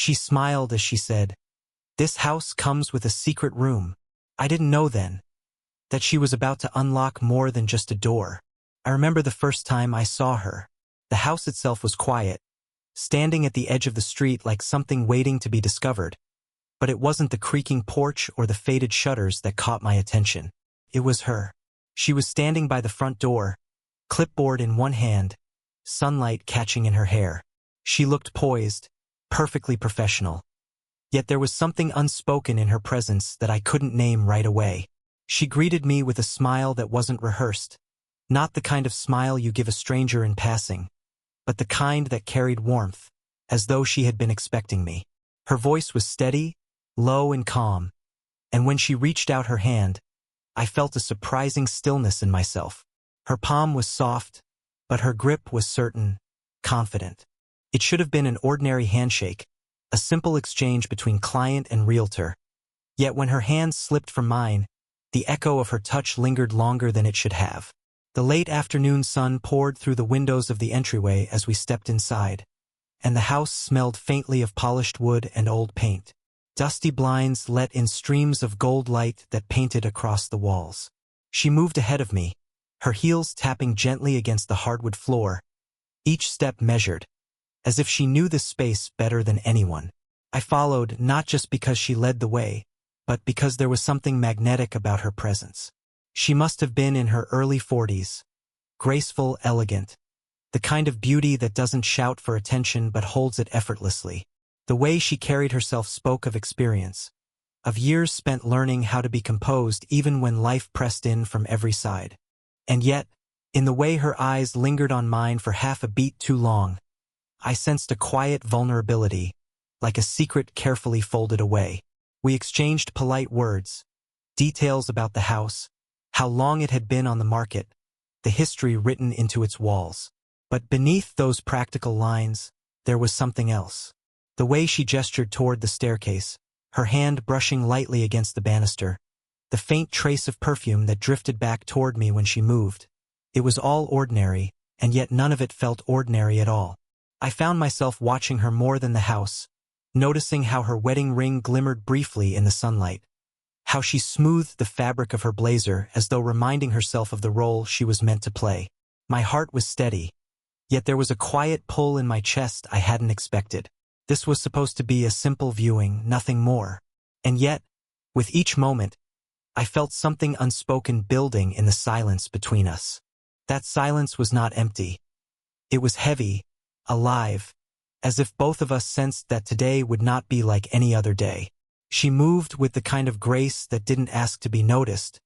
She smiled as she said, "This house comes with a secret room." I didn't know then that she was about to unlock more than just a door. I remember the first time I saw her. The house itself was quiet, standing at the edge of the street like something waiting to be discovered. But it wasn't the creaking porch or the faded shutters that caught my attention. It was her. She was standing by the front door, clipboard in one hand, sunlight catching in her hair. She looked poised, perfectly professional. Yet there was something unspoken in her presence that I couldn't name right away. She greeted me with a smile that wasn't rehearsed. Not the kind of smile you give a stranger in passing, but the kind that carried warmth, as though she had been expecting me. Her voice was steady, low and calm, and when she reached out her hand, I felt a surprising stillness in myself. Her palm was soft, but her grip was certain, confident. It should have been an ordinary handshake, a simple exchange between client and realtor. Yet when her hand slipped from mine, the echo of her touch lingered longer than it should have. The late afternoon sun poured through the windows of the entryway as we stepped inside, and the house smelled faintly of polished wood and old paint. Dusty blinds let in streams of gold light that painted across the walls. She moved ahead of me, her heels tapping gently against the hardwood floor, each step measured, as if she knew this space better than anyone. I followed not just because she led the way, but because there was something magnetic about her presence. She must have been in her early 40s, graceful, elegant, the kind of beauty that doesn't shout for attention but holds it effortlessly. The way she carried herself spoke of experience, of years spent learning how to be composed even when life pressed in from every side. And yet, in the way her eyes lingered on mine for half a beat too long, I sensed a quiet vulnerability, like a secret carefully folded away. We exchanged polite words, details about the house, how long it had been on the market, the history written into its walls. But beneath those practical lines, there was something else. The way she gestured toward the staircase, her hand brushing lightly against the banister, the faint trace of perfume that drifted back toward me when she moved. It was all ordinary, and yet none of it felt ordinary at all. I found myself watching her more than the house, noticing how her wedding ring glimmered briefly in the sunlight, how she smoothed the fabric of her blazer as though reminding herself of the role she was meant to play. My heart was steady, yet there was a quiet pull in my chest I hadn't expected. This was supposed to be a simple viewing, nothing more. And yet, with each moment, I felt something unspoken building in the silence between us. That silence was not empty. It was heavy, alive, as if both of us sensed that today would not be like any other day. She moved with the kind of grace that didn't ask to be noticed,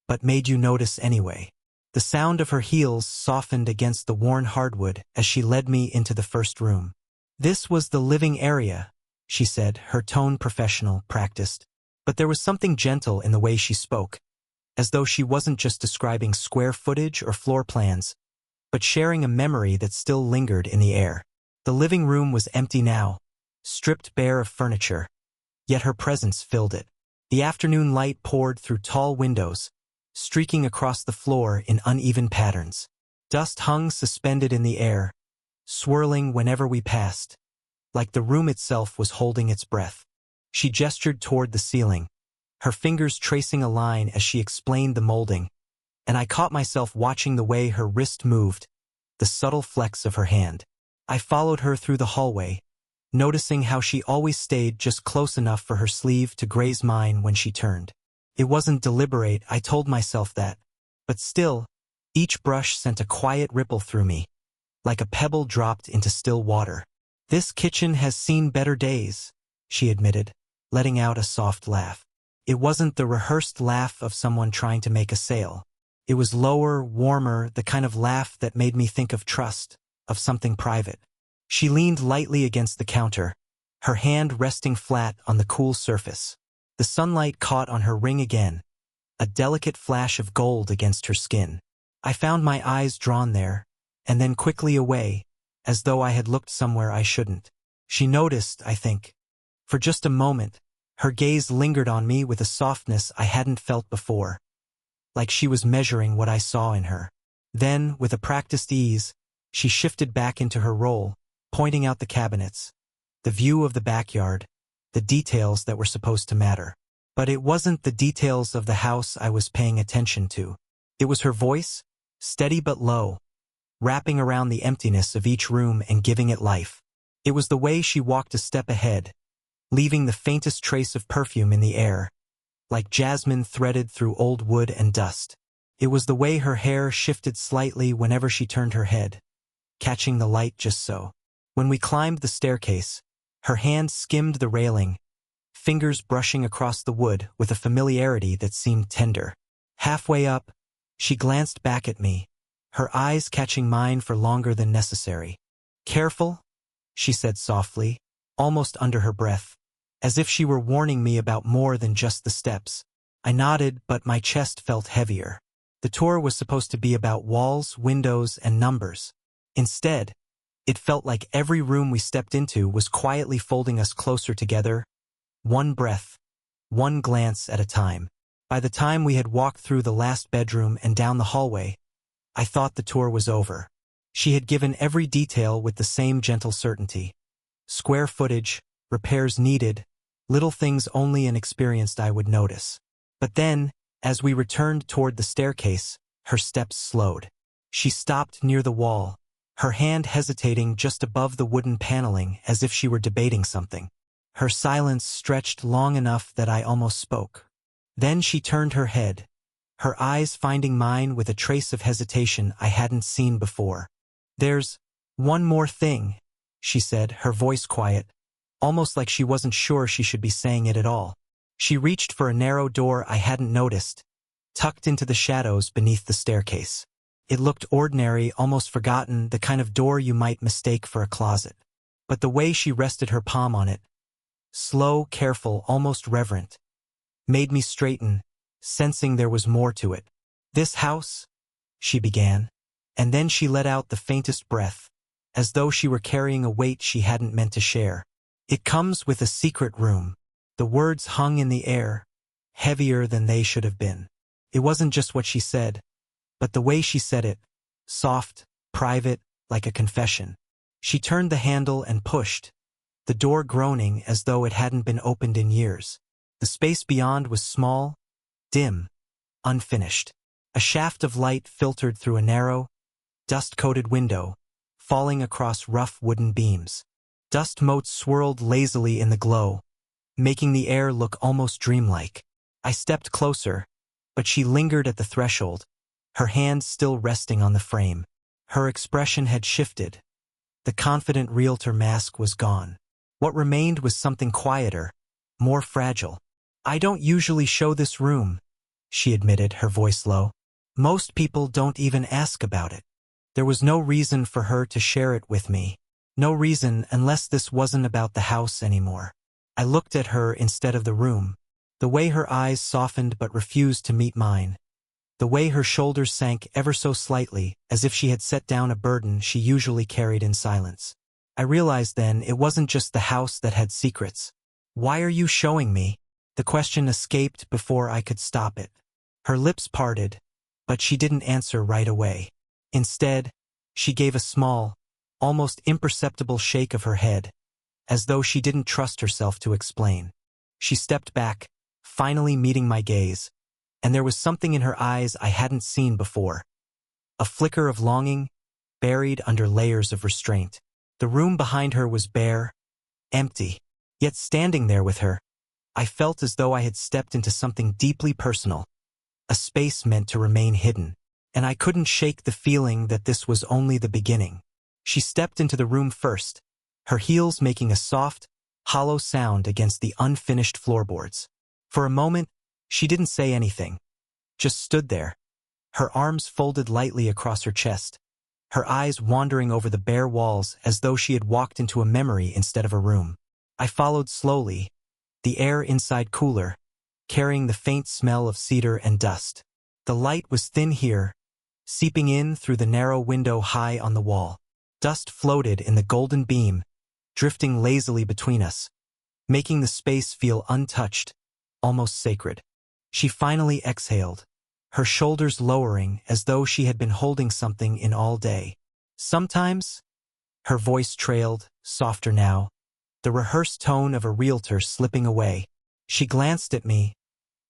but made you notice anyway. The sound of her heels softened against the worn hardwood as she led me into the first room. "This was the living area," she said, her tone professional, practiced. But there was something gentle in the way she spoke, as though she wasn't just describing square footage or floor plans, but sharing a memory that still lingered in the air. The living room was empty now, stripped bare of furniture, yet her presence filled it. The afternoon light poured through tall windows, streaking across the floor in uneven patterns. Dust hung suspended in the air, swirling whenever we passed, like the room itself was holding its breath. She gestured toward the ceiling, her fingers tracing a line as she explained the molding, and I caught myself watching the way her wrist moved, the subtle flex of her hand. I followed her through the hallway, noticing how she always stayed just close enough for her sleeve to graze mine when she turned. It wasn't deliberate, I told myself that, but still, each brush sent a quiet ripple through me, like a pebble dropped into still water. "This kitchen has seen better days," she admitted, letting out a soft laugh. It wasn't the rehearsed laugh of someone trying to make a sale. It was lower, warmer, the kind of laugh that made me think of trust, of something private. She leaned lightly against the counter, her hand resting flat on the cool surface. The sunlight caught on her ring again, a delicate flash of gold against her skin. I found my eyes drawn there, and then quickly away, as though I had looked somewhere I shouldn't. She noticed, I think. For just a moment, her gaze lingered on me with a softness I hadn't felt before, like she was measuring what I saw in her. Then, with a practiced ease, she shifted back into her role, pointing out the cabinets, the view of the backyard, the details that were supposed to matter. But it wasn't the details of the house I was paying attention to. It was her voice, steady but low, wrapping around the emptiness of each room and giving it life. It was the way she walked a step ahead, leaving the faintest trace of perfume in the air, like jasmine threaded through old wood and dust. It was the way her hair shifted slightly whenever she turned her head, catching the light just so. When we climbed the staircase, her hand skimmed the railing, fingers brushing across the wood with a familiarity that seemed tender. Halfway up, she glanced back at me, her eyes catching mine for longer than necessary. "Careful," she said softly, almost under her breath, as if she were warning me about more than just the steps. I nodded, but my chest felt heavier. The tour was supposed to be about walls, windows, and numbers. Instead, it felt like every room we stepped into was quietly folding us closer together, one breath, one glance at a time. By the time we had walked through the last bedroom and down the hallway, I thought the tour was over. She had given every detail with the same gentle certainty. Square footage, repairs needed, little things only an experienced eye would notice. But then, as we returned toward the staircase, her steps slowed. She stopped near the wall, her hand hesitating just above the wooden paneling as if she were debating something. Her silence stretched long enough that I almost spoke. Then she turned her head, her eyes finding mine with a trace of hesitation I hadn't seen before. "There's one more thing," she said, her voice quiet, almost like she wasn't sure she should be saying it at all. She reached for a narrow door I hadn't noticed, tucked into the shadows beneath the staircase. It looked ordinary, almost forgotten, the kind of door you might mistake for a closet. But the way she rested her palm on it, slow, careful, almost reverent, made me straighten, sensing there was more to it. "This house," she began, and then she let out the faintest breath, as though she were carrying a weight she hadn't meant to share. "It comes with a secret room." The words hung in the air, heavier than they should have been. It wasn't just what she said, but the way she said it, soft, private, like a confession. She turned the handle and pushed, the door groaning as though it hadn't been opened in years. The space beyond was small, dim, unfinished. A shaft of light filtered through a narrow, dust-coated window, falling across rough wooden beams. Dust motes swirled lazily in the glow, making the air look almost dreamlike. I stepped closer, but she lingered at the threshold, her hand still resting on the frame. Her expression had shifted. The confident realtor mask was gone. What remained was something quieter, more fragile. "I don't usually show this room," she admitted, her voice low. "Most people don't even ask about it." There was no reason for her to share it with me. No reason unless this wasn't about the house anymore. I looked at her instead of the room, the way her eyes softened but refused to meet mine, the way her shoulders sank ever so slightly as if she had set down a burden she usually carried in silence. I realized then it wasn't just the house that had secrets. "Why are you showing me?" The question escaped before I could stop it. Her lips parted, but she didn't answer right away. Instead, she gave a small, almost imperceptible shake of her head, as though she didn't trust herself to explain. She stepped back, finally meeting my gaze, and there was something in her eyes I hadn't seen before. A flicker of longing, buried under layers of restraint. The room behind her was bare, empty, yet standing there with her, I felt as though I had stepped into something deeply personal, a space meant to remain hidden, and I couldn't shake the feeling that this was only the beginning. She stepped into the room first, her heels making a soft, hollow sound against the unfinished floorboards. For a moment, she didn't say anything, just stood there, her arms folded lightly across her chest, her eyes wandering over the bare walls as though she had walked into a memory instead of a room. I followed slowly, the air inside cooler, carrying the faint smell of cedar and dust. The light was thin here, seeping in through the narrow window high on the wall. Dust floated in the golden beam, drifting lazily between us, making the space feel untouched, almost sacred. She finally exhaled, her shoulders lowering as though she had been holding something in all day. "Sometimes," her voice trailed, softer now, the rehearsed tone of a realtor slipping away. She glanced at me,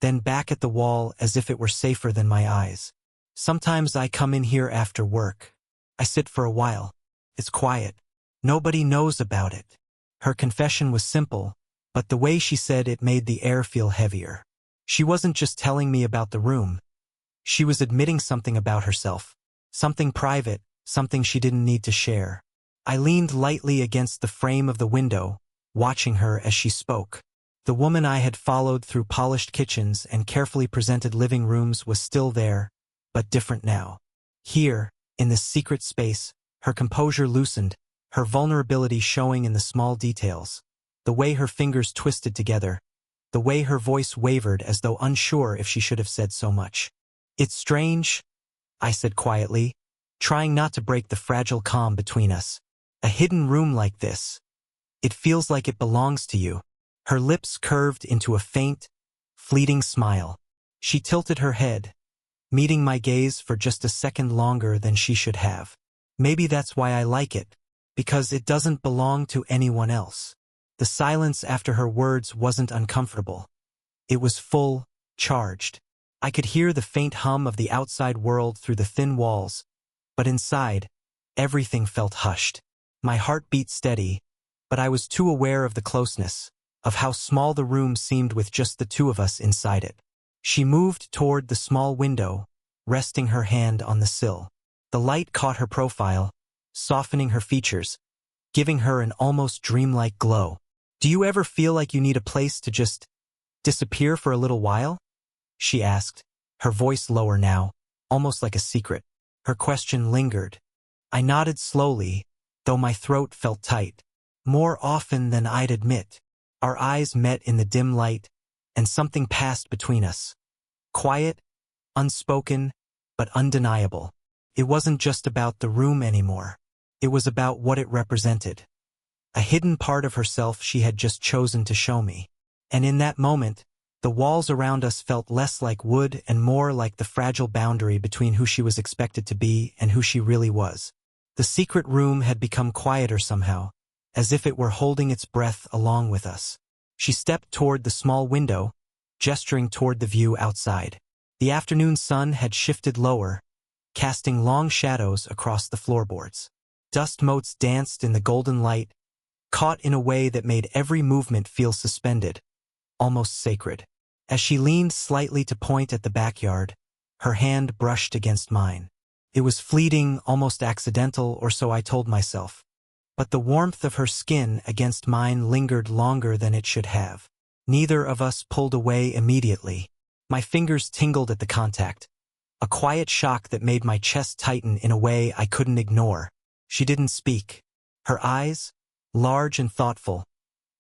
then back at the wall as if it were safer than my eyes. Sometimes I come in here after work. I sit for a while. It's quiet. Nobody knows about it. Her confession was simple, but the way she said it made the air feel heavier. She wasn't just telling me about the room. She was admitting something about herself. Something private, something she didn't need to share. I leaned lightly against the frame of the window, watching her as she spoke. The woman I had followed through polished kitchens and carefully presented living rooms was still there, but different now. Here, in this secret space, her composure loosened, her vulnerability showing in the small details. The way her fingers twisted together, the way her voice wavered as though unsure if she should have said so much. "It's strange," I said quietly, trying not to break the fragile calm between us. "A hidden room like this. It feels like it belongs to you." Her lips curved into a faint, fleeting smile. She tilted her head, meeting my gaze for just a second longer than she should have. "Maybe that's why I like it, because it doesn't belong to anyone else." The silence after her words wasn't uncomfortable. It was full, charged. I could hear the faint hum of the outside world through the thin walls, but inside, everything felt hushed. My heart beat steady, but I was too aware of the closeness, of how small the room seemed with just the two of us inside it. She moved toward the small window, resting her hand on the sill. The light caught her profile, softening her features, giving her an almost dreamlike glow. "Do you ever feel like you need a place to just disappear for a little while?" she asked, her voice lower now, almost like a secret. Her question lingered. I nodded slowly, though my throat felt tight. More often than I'd admit. Our eyes met in the dim light, and something passed between us. Quiet, unspoken, but undeniable. It wasn't just about the room anymore. It was about what it represented. A hidden part of herself she had just chosen to show me. And in that moment, the walls around us felt less like wood and more like the fragile boundary between who she was expected to be and who she really was. The secret room had become quieter somehow, as if it were holding its breath along with us. She stepped toward the small window, gesturing toward the view outside. The afternoon sun had shifted lower, casting long shadows across the floorboards. Dust motes danced in the golden light, caught in a way that made every movement feel suspended, almost sacred. As she leaned slightly to point at the backyard, her hand brushed against mine. It was fleeting, almost accidental, or so I told myself. But the warmth of her skin against mine lingered longer than it should have. Neither of us pulled away immediately. My fingers tingled at the contact, a quiet shock that made my chest tighten in a way I couldn't ignore. She didn't speak. Her eyes, large and thoughtful,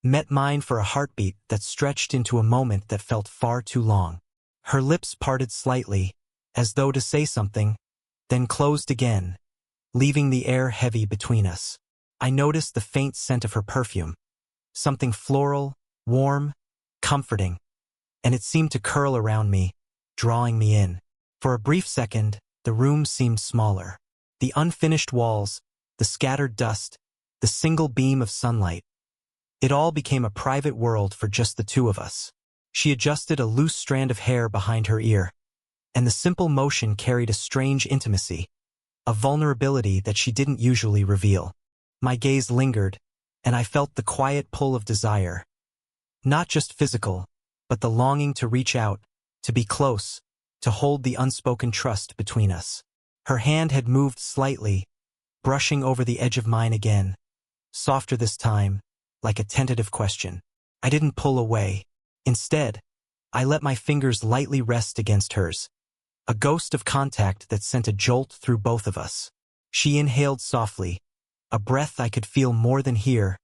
met mine for a heartbeat that stretched into a moment that felt far too long. Her lips parted slightly, as though to say something, then closed again, leaving the air heavy between us. I noticed the faint scent of her perfume, something floral, warm, comforting, and it seemed to curl around me, drawing me in. For a brief second, the room seemed smaller. The unfinished walls, the scattered dust, the single beam of sunlight. It all became a private world for just the two of us. She adjusted a loose strand of hair behind her ear, and the simple motion carried a strange intimacy, a vulnerability that she didn't usually reveal. My gaze lingered, and I felt the quiet pull of desire. Not just physical, but the longing to reach out, to be close, to hold the unspoken trust between us. Her hand had moved slightly, brushing over the edge of mine again, softer this time, like a tentative question. I didn't pull away. Instead, I let my fingers lightly rest against hers, a ghost of contact that sent a jolt through both of us. She inhaled softly, a breath I could feel more than hear,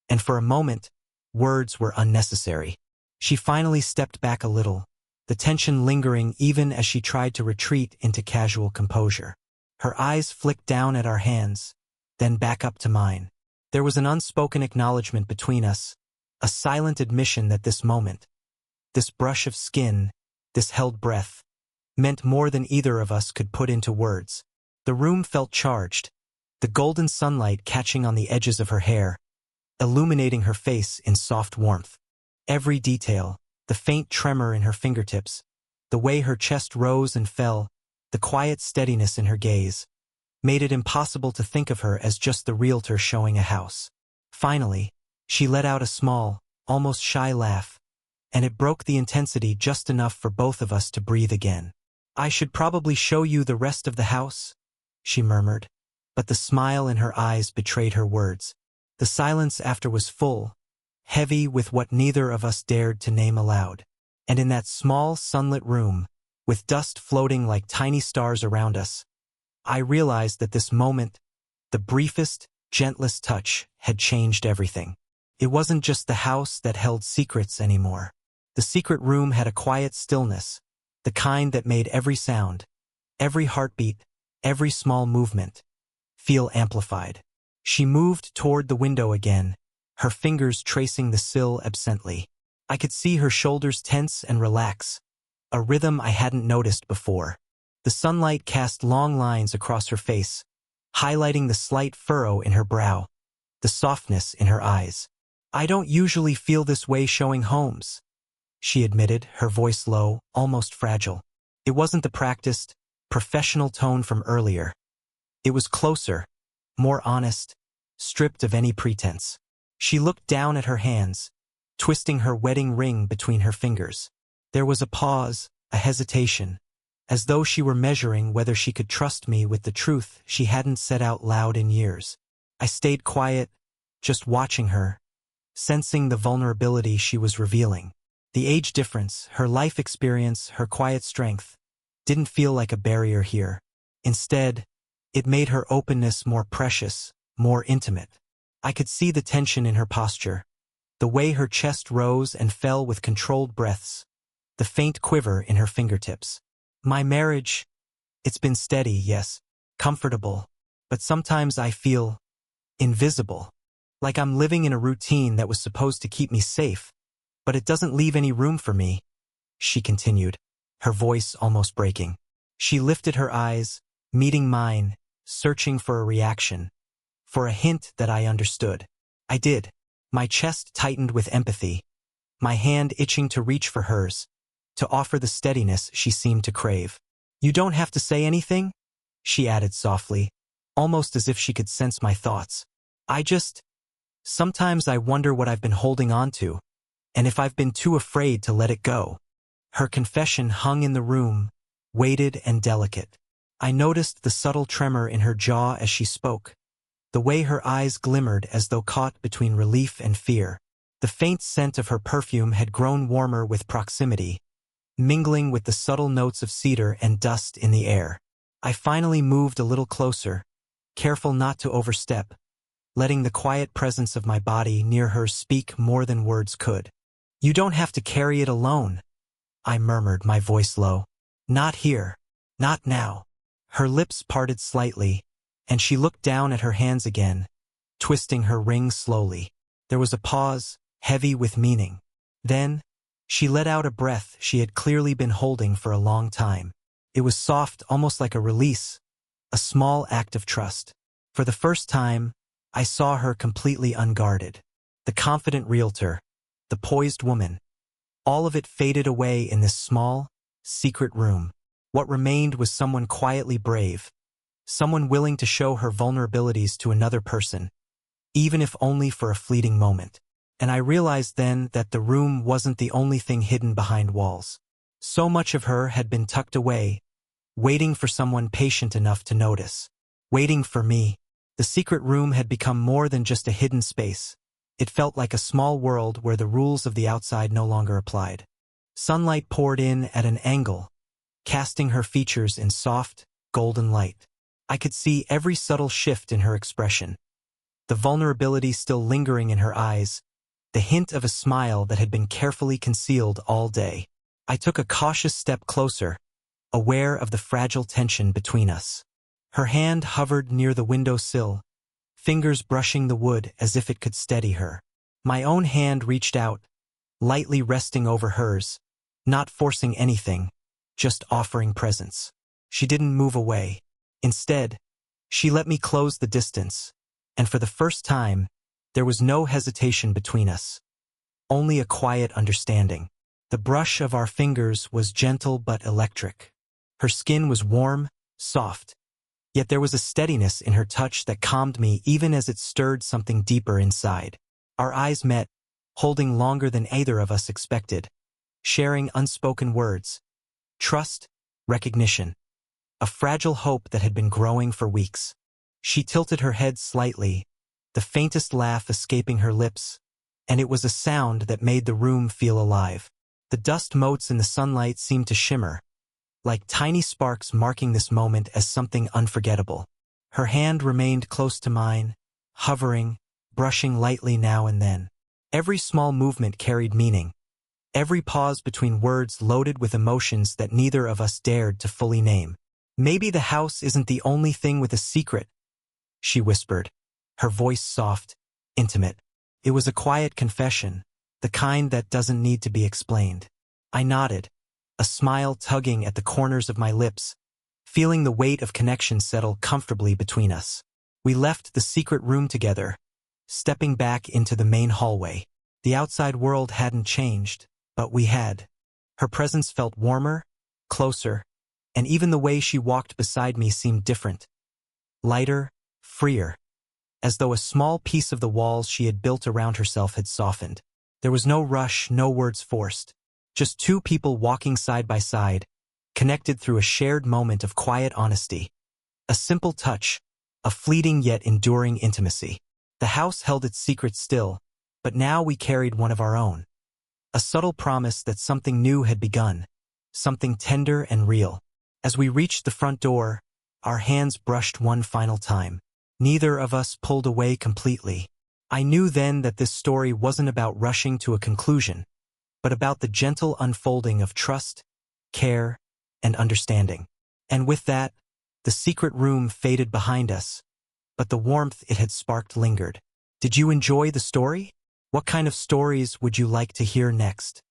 and for a moment, words were unnecessary. She finally stepped back a little, the tension lingering even as she tried to retreat into casual composure. Her eyes flicked down at our hands, then back up to mine. There was an unspoken acknowledgement between us, a silent admission that this moment, this brush of skin, this held breath, meant more than either of us could put into words. The room felt charged, the golden sunlight catching on the edges of her hair, illuminating her face in soft warmth. Every detail, the faint tremor in her fingertips, the way her chest rose and fell, the quiet steadiness in her gaze, made it impossible to think of her as just the realtor showing a house. Finally, she let out a small, almost shy laugh, and it broke the intensity just enough for both of us to breathe again. "I should probably show you the rest of the house," she murmured, but the smile in her eyes betrayed her words. The silence after was full, heavy with what neither of us dared to name aloud. And in that small, sunlit room, with dust floating like tiny stars around us, I realized that this moment, the briefest, gentlest touch, had changed everything. It wasn't just the house that held secrets anymore. The secret room had a quiet stillness, the kind that made every sound, every heartbeat, every small movement, feel amplified. She moved toward the window again, her fingers tracing the sill absently. I could see her shoulders tense and relax, a rhythm I hadn't noticed before. The sunlight cast long lines across her face, highlighting the slight furrow in her brow, the softness in her eyes. "I don't usually feel this way showing homes," she admitted, her voice low, almost fragile. It wasn't the practiced, professional tone from earlier. It was closer, more honest, stripped of any pretense. She looked down at her hands, twisting her wedding ring between her fingers. There was a pause, a hesitation, as though she were measuring whether she could trust me with the truth she hadn't said out loud in years. I stayed quiet, just watching her, sensing the vulnerability she was revealing. The age difference, her life experience, her quiet strength, didn't feel like a barrier here. Instead, it made her openness more precious, more intimate. I could see the tension in her posture, the way her chest rose and fell with controlled breaths, the faint quiver in her fingertips. "My marriage, it's been steady, yes, comfortable, but sometimes I feel invisible, like I'm living in a routine that was supposed to keep me safe, but it doesn't leave any room for me," she continued, her voice almost breaking. She lifted her eyes, meeting mine, searching for a reaction, for a hint that I understood. I did. My chest tightened with empathy, my hand itching to reach for hers, to offer the steadiness she seemed to crave. "You don't have to say anything," she added softly, almost as if she could sense my thoughts. Sometimes I wonder what I've been holding on to, and if I've been too afraid to let it go." Her confession hung in the room, weighted and delicate. I noticed the subtle tremor in her jaw as she spoke, the way her eyes glimmered as though caught between relief and fear. The faint scent of her perfume had grown warmer with proximity, mingling with the subtle notes of cedar and dust in the air. I finally moved a little closer, careful not to overstep, letting the quiet presence of my body near hers speak more than words could. "You don't have to carry it alone," I murmured, my voice low. "Not here. Not now." Her lips parted slightly, and she looked down at her hands again, twisting her ring slowly. There was a pause, heavy with meaning. Then, she let out a breath she had clearly been holding for a long time. It was soft, almost like a release, a small act of trust. For the first time, I saw her completely unguarded. The confident realtor, the poised woman, all of it faded away in this small, secret room. What remained was someone quietly brave, someone willing to show her vulnerabilities to another person, even if only for a fleeting moment. And I realized then that the room wasn't the only thing hidden behind walls. So much of her had been tucked away, waiting for someone patient enough to notice. Waiting for me. The secret room had become more than just a hidden space. It felt like a small world where the rules of the outside no longer applied. Sunlight poured in at an angle, casting her features in soft, golden light. I could see every subtle shift in her expression, the vulnerability still lingering in her eyes, the hint of a smile that had been carefully concealed all day. I took a cautious step closer, aware of the fragile tension between us. Her hand hovered near the windowsill, fingers brushing the wood as if it could steady her. My own hand reached out, lightly resting over hers, not forcing anything, just offering presence. She didn't move away. Instead, she let me close the distance, and for the first time, There was no hesitation between us, only a quiet understanding. The brush of our fingers was gentle but electric. Her skin was warm, soft, yet there was a steadiness in her touch that calmed me even as it stirred something deeper inside. Our eyes met, holding longer than either of us expected, sharing unspoken words, trust, recognition, a fragile hope that had been growing for weeks. She tilted her head slightly, the faintest laugh escaping her lips, and it was a sound that made the room feel alive. The dust motes in the sunlight seemed to shimmer, like tiny sparks marking this moment as something unforgettable. Her hand remained close to mine, hovering, brushing lightly now and then. Every small movement carried meaning, every pause between words loaded with emotions that neither of us dared to fully name. "Maybe the house isn't the only thing with a secret," she whispered, her voice soft, intimate. It was a quiet confession, the kind that doesn't need to be explained. I nodded, a smile tugging at the corners of my lips, feeling the weight of connection settle comfortably between us. We left the secret room together, stepping back into the main hallway. The outside world hadn't changed, but we had. Her presence felt warmer, closer, and even the way she walked beside me seemed different. Lighter, freer, as though a small piece of the walls she had built around herself had softened. There was no rush, no words forced, just two people walking side by side, connected through a shared moment of quiet honesty. A simple touch, a fleeting yet enduring intimacy. The house held its secret still, but now we carried one of our own. A subtle promise that something new had begun, something tender and real. As we reached the front door, our hands brushed one final time. Neither of us pulled away completely. I knew then that this story wasn't about rushing to a conclusion, but about the gentle unfolding of trust, care, and understanding. And with that, the secret room faded behind us, but the warmth it had sparked lingered. Did you enjoy the story? What kind of stories would you like to hear next?